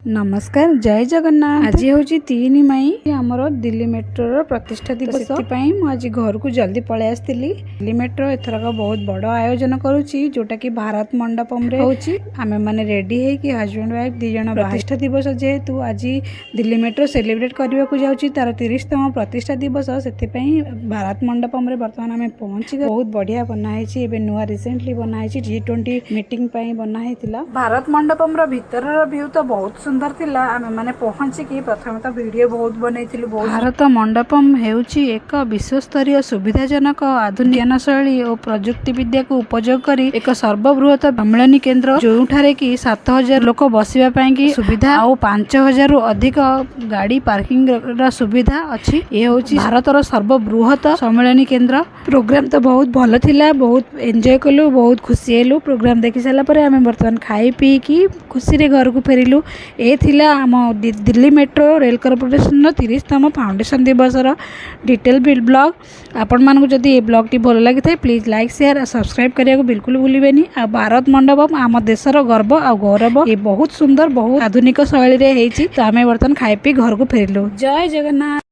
नमस्कार जय जगन्नाथ। आज हूँ 3 मई आमर दिल्ली मेट्रो प्रतिष्ठा दिवस। आज घर को जल्दी पलि आसती। दिल्ली मेट्रो एथरक बहुत बड़ आयोजन करुच्ची जोटा कि भारत मंडपम आमे माने रेडी है कि हजबैंड वाइफ दी जन प्रतिष्ठा दिवस जेहेतु आज दिल्ली मेट्रो सेलिब्रेट करने को जाऊँगी तार 30तम प्रतिष्ठा दिवस से भारत मंडपम बर्तमान आम पहुंची बहुत बढ़िया बनाई। नुआ रिसेंटली बनाई G20 मीटिंग बनाई। भारत मंडपम भीतर व्यू तो बहुत सुंदर थिला। आमे माने पहुंची प्रथम तो वीडियो बहुत बनैथिलु। भारत मंडपम हेउची एक विश्वस्तरीय सुविधाजनक आधुनिक ज्ञानशैली और प्रजुक्ति विद्या को उपयोग करी एक सर्वबृहत सम्मेलन केन्द्र जोठारे कि 7000 लोक बसिबा पई की सुविधा और 5000 रु अधिक गाड़ी पार्किंग रा सुविधा अछि। ए होची भारतर सर्वबृहत सम्मेलन केन्द्र। प्रोग्राम तो बहुत भल थिला, बहुत एंजॉय कलु, बहुत खुशी हेलु। प्रोग्राम देखि साला परे आमे वर्तमान खाई पी की खुशी रे घर को फेरिलु। ए थिला आम दिल्ली मेट्रो रेल कॉर्पोरेशन 30तम फाउंडेशन दिवस डिटेल ब्लॉग। आपण मानक जदि ए ब्लॉग टी भल लगी थाए प्लीज लाइक शेयर और सब्सक्राइब करिया को बिल्कुल भूलिबेनी। आ भारत मंडपम आम देशर गर्व आ गौरव। ये बहुत सुंदर बहुत आधुनिक शैली रे हेची। तो आमे वर्तमान खाई पी घर को फेरिलु। जय जगन्नाथ।